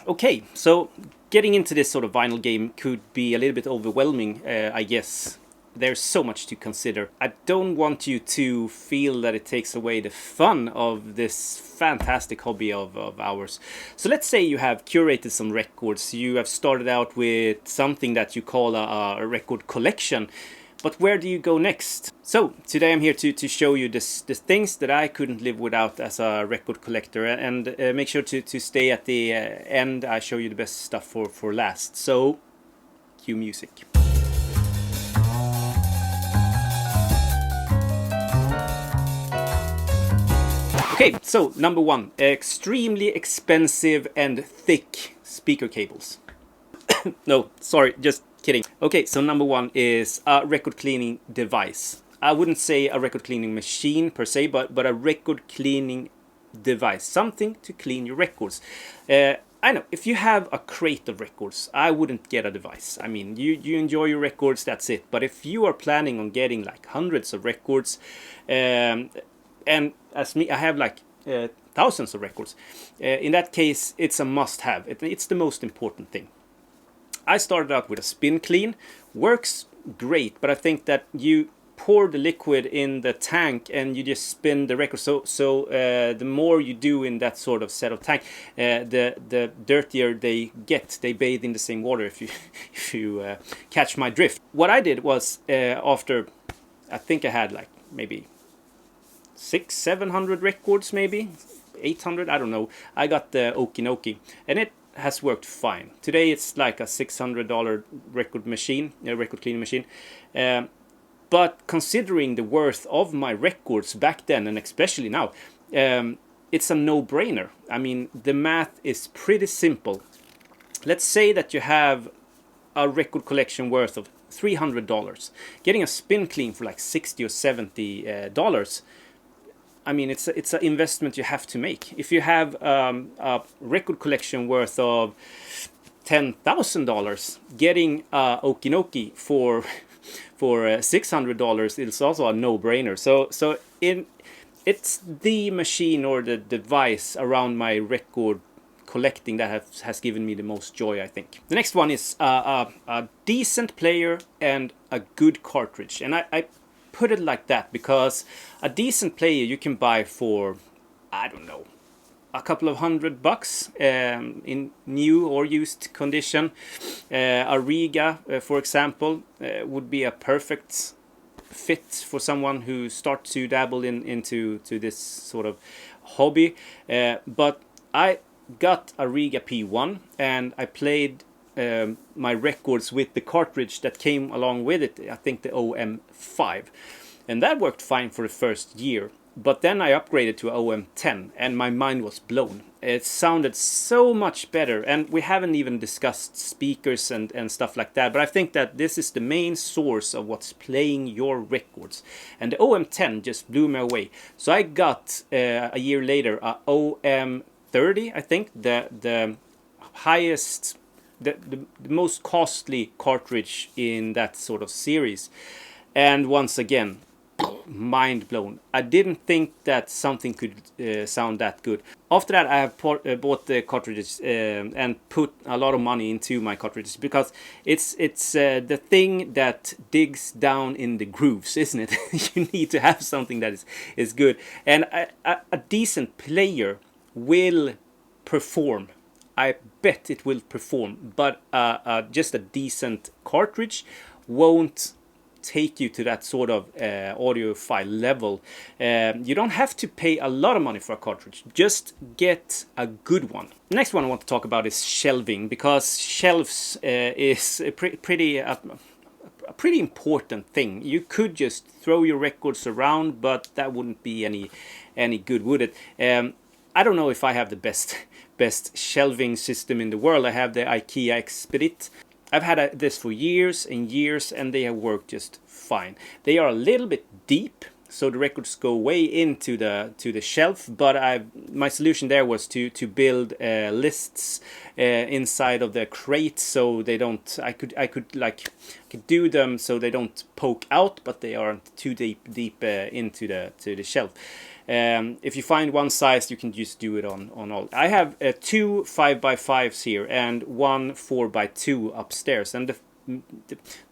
Okay, so getting into this sort of vinyl game could be a little bit overwhelming, I guess. There's so much to consider. I don't want you to feel that it takes away the fun of this fantastic hobby of ours. So let's say you have curated some records. You have started out with something that you call a record collection. But where do you go next? So today I'm here to show you the things that I couldn't live without as a record collector, and make sure to stay at the end. I show you the best stuff for last. So cue music. Okay, so number one, extremely expensive and thick speaker cables. No, sorry, just kidding. Okay, so number one is a record cleaning device. I wouldn't say a record cleaning machine per se, but a record cleaning device. Something to clean your records. I know, if you have a crate of records, I wouldn't get a device. I mean, you enjoy your records, that's it. But if you are planning on getting like hundreds of records, and as me, I have like thousands of records. In that case, it's a must-have. It's the most important thing. I started out with a spin clean. Works great, but I think that you pour the liquid in the tank and you just spin the record. So the more you do in that sort of set of tank, the dirtier they get. They bathe in the same water. If you catch my drift. What I did was after, I think I had like maybe 600-700 records, maybe 800, I don't know. I got the Okinoki, and it has worked fine. Today it's like a $600 record machine, a record cleaning machine. But considering the worth of my records back then, and especially now, it's a no-brainer. I mean, the math is pretty simple. Let's say that you have a record collection worth of $300. Getting a spin clean for like $60 or $70. I mean, it's an investment you have to make. If you have a record collection worth of $10,000, getting Okinoki for $600 is also a no-brainer. So it's the machine or the device around my record collecting that has given me the most joy, I think. The next one is a decent player and a good cartridge, and I put it like that because a decent player you can buy for, I don't know, a couple of $100 in new or used condition. A Riga, for example, would be a perfect fit for someone who starts to dabble into this sort of hobby. But I got a Riga P1 and I played my records with the cartridge that came along with it, I think the OM5, and that worked fine for the first year. But then I upgraded to OM10 and my mind was blown. It sounded so much better, and we haven't even discussed speakers and stuff like that, but I think that this is the main source of what's playing your records, and the OM10 just blew me away. So I got a year later a OM30, I think, the highest, the most costly cartridge in that sort of series. And once again, mind blown. I didn't think that something could sound that good. After that, I have bought the cartridges and put a lot of money into my cartridges because it's the thing that digs down in the grooves, isn't it? You need to have something that is good, and a decent player will perform. I bet it will perform, but just a decent cartridge won't take you to that sort of audiophile level. You don't have to pay a lot of money for a cartridge, just get a good one. The next one I want to talk about is shelving, because shelves is a pretty important thing. You could just throw your records around, but that wouldn't be any good, would it? I don't know if I have the best shelving system in the world. I have the IKEA Expedit. I've had this for years and years, and they have worked just fine. They are a little bit deep, so the records go way into the shelf. But my solution there was to build lists inside of the crate, so they don't. I could do them so they don't poke out, but they aren't too deep into the shelf. If you find one size, you can just do it on all. I have two 5x5s here and one 4x2 upstairs, and the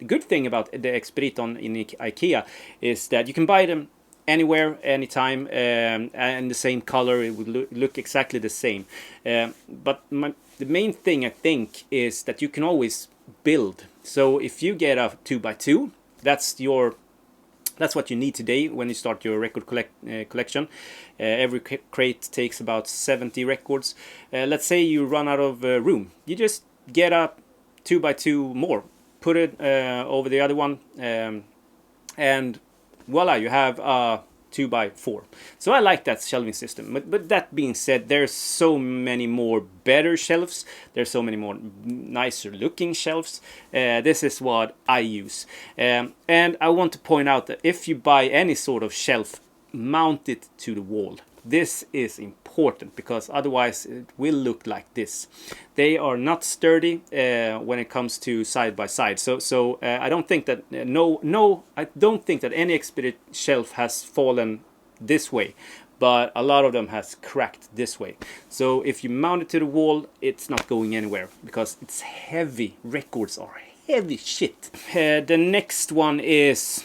good thing about the Expediton in IKEA is that you can buy them anywhere, anytime, and the same color. It would look exactly the same. But the main thing, I think, is that you can always build. So if you get a 2x2, that's what you need today when you start your record collection. Every crate takes about 70 records. Let's say you run out of room. You just get a 2x2 more, put it over the other one, and voila, you have a 2x4. So I like that shelving system. But that being said, there's so many more better shelves. There's so many more nicer looking shelves. This is what I use. And I want to point out that if you buy any sort of shelf, mount it to the wall. This is important because otherwise it will look like this. They are not sturdy when it comes to side by side. So I don't think that I don't think that any Expedit shelf has fallen this way, but a lot of them has cracked this way. So if you mount it to the wall, it's not going anywhere because it's heavy. Records are heavy shit. The next one is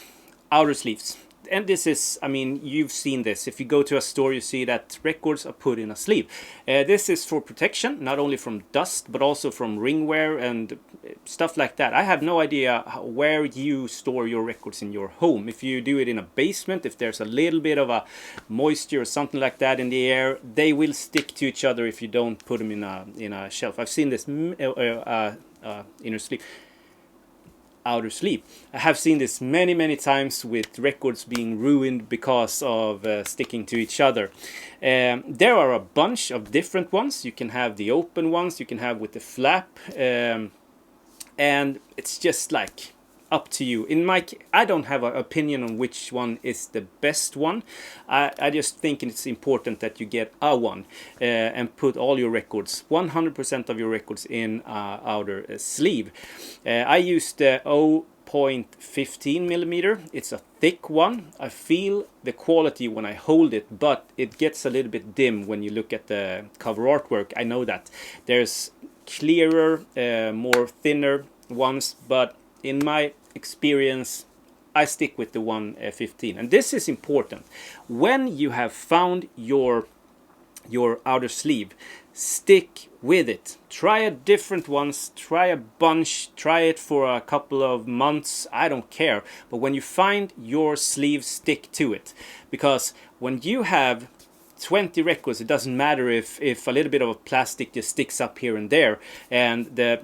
outer sleeves. And this is, I mean, you've seen this. If you go to a store, you see that records are put in a sleeve. This is for protection, not only from dust, but also from ring wear and stuff like that. I have no idea where you store your records in your home. If you do it in a basement, if there's a little bit of a moisture or something like that in the air, they will stick to each other if you don't put them in a shelf. I've seen this inner sleeve. Outer sleeve. I have seen this many times with records being ruined because of sticking to each other. There are a bunch of different ones. You can have the open ones, you can have with the flap, and it's just like up to you. I don't have an opinion on which one is the best one. I just think it's important that you get a one and put all your records, 100% of your records in outer sleeve. I used the 0.15 millimeter. It's a thick one. I feel the quality when I hold it, but it gets a little bit dim when you look at the cover artwork. I know that. There's clearer, more thinner ones, but in my experience, I stick with the 1.15. And this is important. When you have found your outer sleeve, stick with it. Try a different ones, try a bunch, try it for a couple of months, I don't care. But when you find your sleeve, stick to it. Because when you have 20 records, it doesn't matter if a little bit of plastic just sticks up here and there and the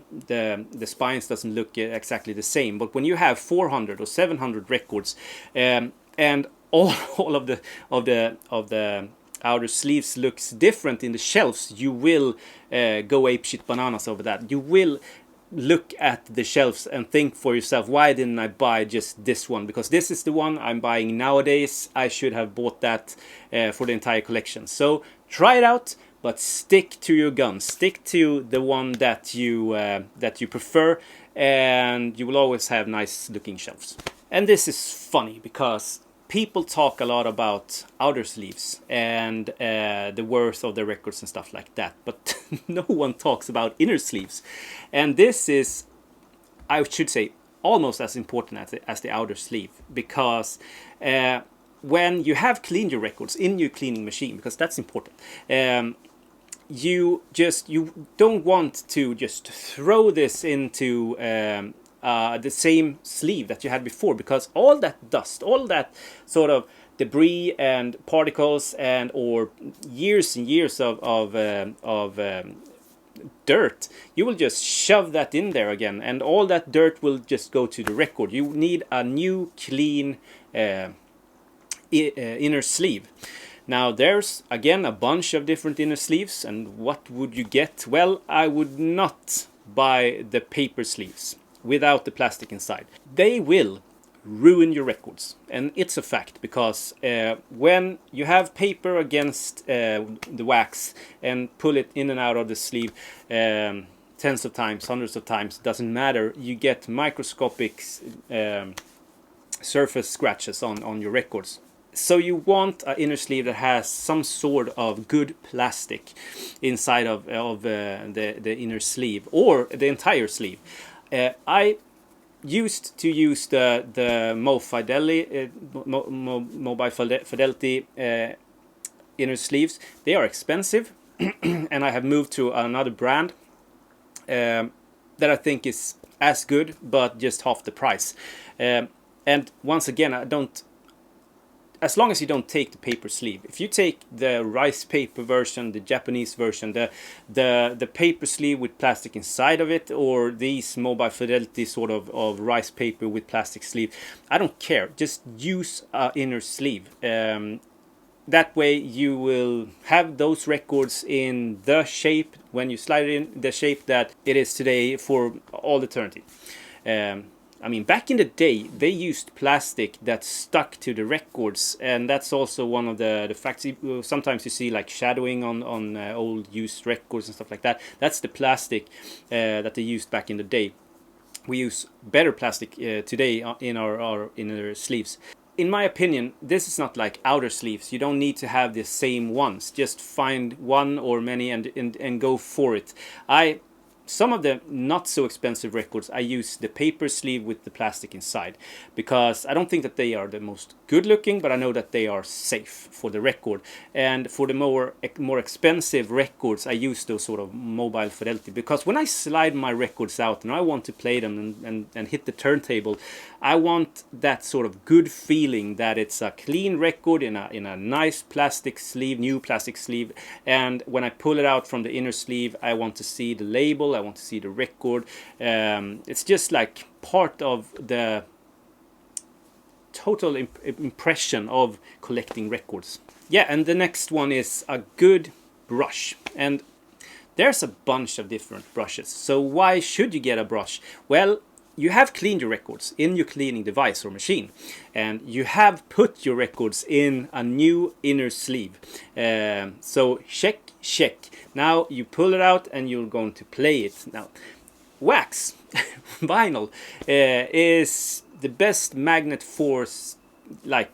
spines doesn't look exactly the same. But when you have 400 or 700 records and all of the outer sleeves looks different in the shelves, you will go apeshit bananas over that. You will look at the shelves and think for yourself, why didn't I buy just this one? Because this is the one I'm buying nowadays. I should have bought that for the entire collection. So try it out, but stick to your guns. Stick to the one that you prefer, and you will always have nice looking shelves. And this is funny because people talk a lot about outer sleeves and the worth of the records and stuff like that, but no one talks about inner sleeves. And this is, I should say, almost as important as the outer sleeve, because when you have cleaned your records in your cleaning machine, because that's important, you don't want to just throw this into the same sleeve that you had before, because all that dust, all that sort of debris and particles and or years and years of dirt, you will just shove that in there again, and all that dirt will just go to the record. You need a new clean inner sleeve. Now there's again a bunch of different inner sleeves, and what would you get? Well, I would not buy the paper sleeves without the plastic inside. They will ruin your records, and it's a fact, because when you have paper against the wax and pull it in and out of the sleeve tens of times, hundreds of times, doesn't matter, you get microscopic surface scratches on your records. So you want an inner sleeve that has some sort of good plastic inside of the inner sleeve or the entire sleeve. I used to use the Mobile Fidelity inner sleeves. They are expensive, and I have moved to another brand that I think is as good but just half the price. And once again, I don't. As long as you don't take the paper sleeve. If you take the rice paper version, the Japanese version, the paper sleeve with plastic inside of it, or these Mobile Fidelity sort of rice paper with plastic sleeve, I don't care. Just use an inner sleeve. That way you will have those records in the shape, when you slide it in, the shape that it is today for all eternity. I mean, back in the day, they used plastic that stuck to the records, and that's also one of the facts. Sometimes you see like shadowing on old used records and stuff like that. That's the plastic that they used back in the day. We use better plastic today in our inner sleeves. In my opinion, this is not like outer sleeves. You don't need to have the same ones. Just find one or many and go for it. Some of the not so expensive records, I use the paper sleeve with the plastic inside, because I don't think that they are the most good looking, but I know that they are safe for the record. And for the more expensive records, I use those sort of Mobile Fidelity, because when I slide my records out and I want to play them and hit the turntable, I want that sort of good feeling that it's a clean record in a nice plastic sleeve, new plastic sleeve. And when I pull it out from the inner sleeve, I want to see the label, I want to see the record. It's just like part of the total impression of collecting records. Yeah, and the next one is a good brush. And there's a bunch of different brushes. So why should you get a brush? Well, you have cleaned your records in your cleaning device or machine, and you have put your records in a new inner sleeve. So check. Now you pull it out and you're going to play it. Now, wax, vinyl, is the best magnet force. Like,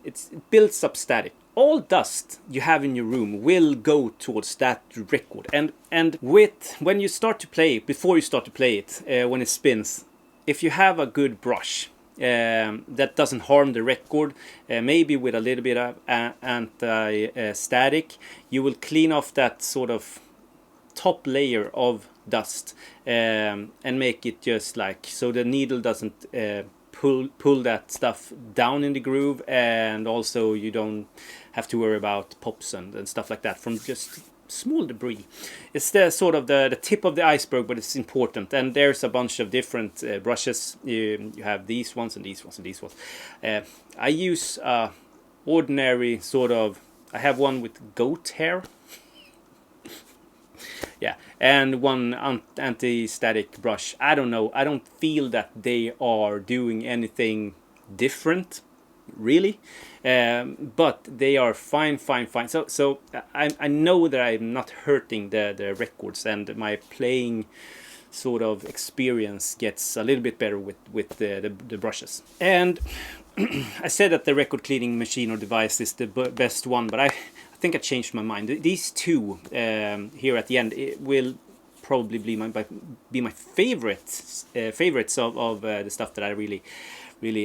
it builds up static. All dust you have in your room will go towards that record. And when you start to play, before you start to play it, when it spins, if you have a good brush that doesn't harm the record, maybe with a little bit of anti-static, you will clean off that sort of top layer of dust and make it just like, so the needle doesn't pull that stuff down in the groove, and also you don't have to worry about pops and stuff like that from just small debris. It's the sort of the tip of the iceberg, but it's important. And there's a bunch of different brushes. You have these ones and these ones and these ones. I use ordinary sort of, I have one with goat hair. Yeah, and one anti-static brush. I don't know, I don't feel that they are doing anything different, really, but they are fine. So I know that I'm not hurting the records, and my playing sort of experience gets a little bit better with the brushes. And I said that the record cleaning machine or device is the best one, but I think I changed my mind. These two here at the end, it will probably be my favorites of the stuff that I really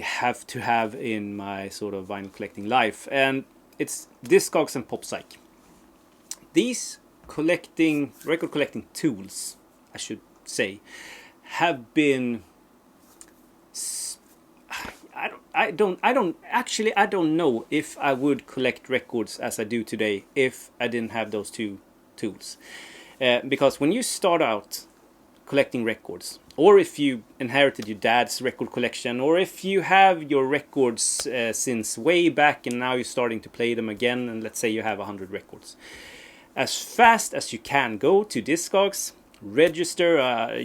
have to have in my sort of vinyl collecting life, and it's Discogs and PopPsych. These record collecting tools, I should say, have been, I don't know if I would collect records as I do today if I didn't have those two tools. Because when you start out collecting records, or if you inherited your dad's record collection, or if you have your records since way back and now you're starting to play them again, and let's say you have 100 records, as fast as you can, go to Discogs, register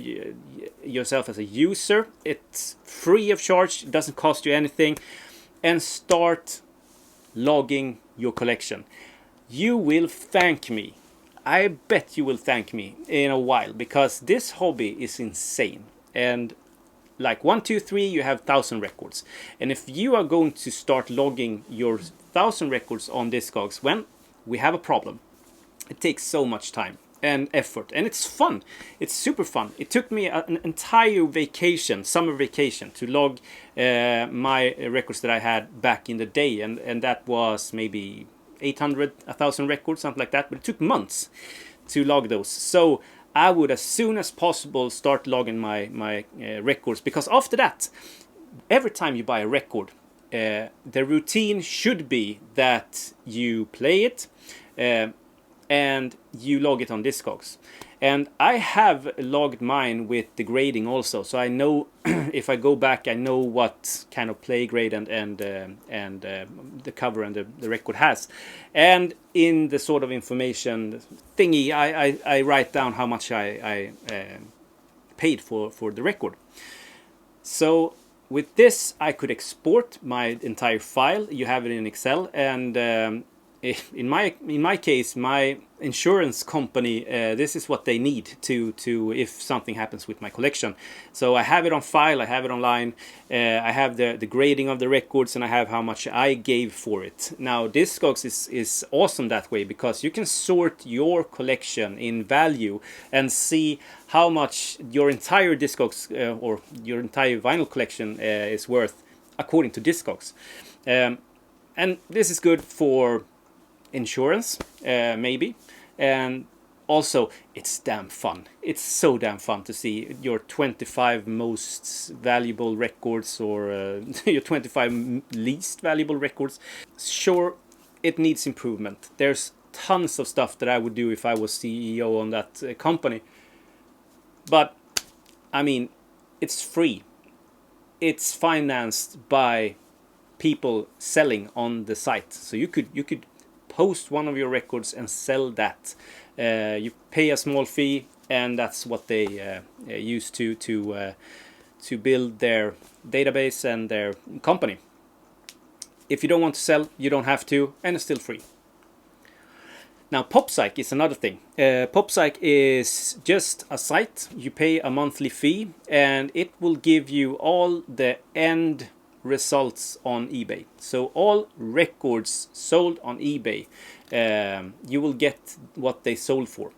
yourself as a user. It's free of charge, it doesn't cost you anything, and start logging your collection. You will thank me. I bet you will thank me in a while, because this hobby is insane. And like 1, 2, 3, you have 1,000 records. And if you are going to start logging your 1,000 records on Discogs, when we have a problem. It takes so much time and effort, and it's fun. It's super fun. It took me an entire vacation, summer vacation, to log my records that I had back in the day, and that was maybe 800, 1,000 records, something like that. But it took months to log those. So I would, as soon as possible, start logging my records, because after that, every time you buy a record, the routine should be that you play it and you log it on Discogs. And I have logged mine with the grading also, so I know if I go back, I know what kind of play grade and the cover and the record has. And in the sort of information thingy, I write down how much I paid for the record. So with this, I could export my entire file. You have it in Excel, and in my case, my insurance company, this is what they need to if something happens with my collection. So I have it on file, I have it online, I have the grading of the records, and I have how much I gave for it. Now Discogs is awesome that way, because you can sort your collection in value and see how much your entire Discogs or your entire vinyl collection is worth according to Discogs. And this is good for insurance, maybe, and also it's damn fun. It's so damn fun to see your 25 most valuable records, or your 25 least valuable records. Sure, it needs improvement. There's tons of stuff that I would do if I was CEO on that company, but I mean, it's free. It's financed by people selling on the site, so you could post one of your records and sell that. You pay a small fee, and that's what they use to build their database and their company. If you don't want to sell, you don't have to, and it's still free. Now PopPsych is another thing. PopPsych is just a site. You pay a monthly fee, and it will give you all the end results on eBay. So all records sold on eBay, you will get what they sold for.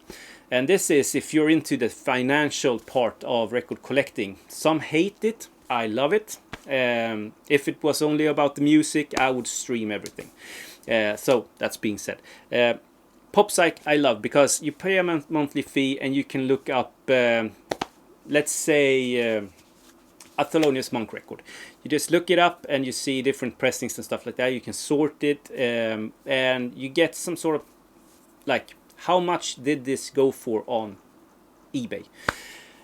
And this is if you're into the financial part of record collecting. Some hate it, I love it. If it was only about the music, I would stream everything. So that's being said, PopPsych I love, because you pay a monthly fee and you can look up, let's say, a Thelonious Monk record. You just look it up and you see different pressings and stuff like that. You can sort it, and you get some sort of like, how much did this go for on eBay?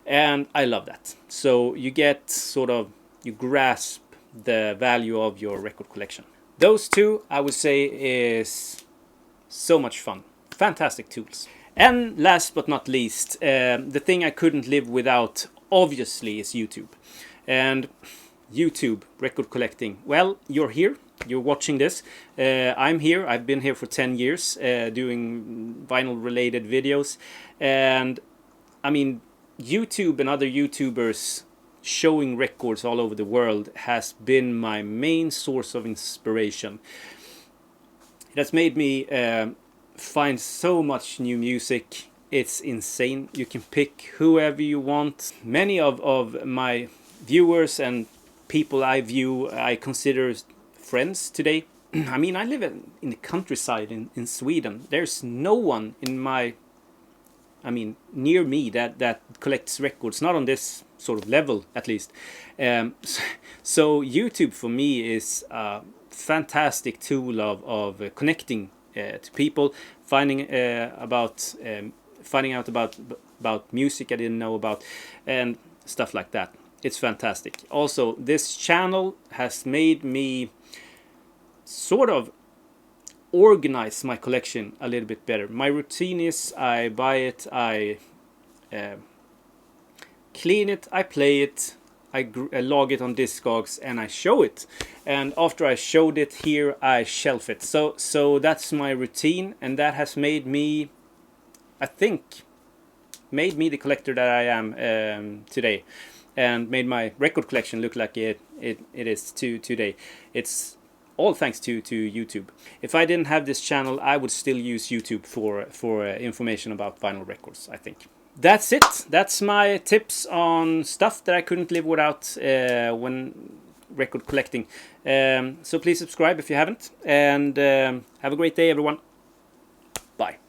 And I love that. So you get sort of, you grasp the value of your record collection. Those two, I would say, is so much fun. Fantastic tools. And last but not least, the thing I couldn't live without, obviously, is YouTube. And YouTube, record collecting. Well, you're here. You're watching this. I'm here. I've been here for 10 years doing vinyl-related videos. And, I mean, YouTube and other YouTubers showing records all over the world has been my main source of inspiration. It has made me find so much new music. It's insane. You can pick whoever you want. Many of my viewers and people I consider friends today. I mean, I live in the countryside in Sweden. There's no one near me that collects records, not on this sort of level at least. So YouTube for me is a fantastic tool of connecting to people, finding out about music I didn't know about, and stuff like that. It's fantastic. Also, this channel has made me sort of organize my collection a little bit better. My routine is I buy it, I clean it, I play it, I log it on Discogs, and I show it. And after I showed it here, I shelf it. So that's my routine, and that has made me, I think, the collector that I am today, and made my record collection look like it is today. It's all thanks to YouTube. If I didn't have this channel, I would still use YouTube for information about vinyl records, I think. That's it. That's my tips on stuff that I couldn't live without when record collecting. So please subscribe if you haven't, and have a great day, everyone. Bye.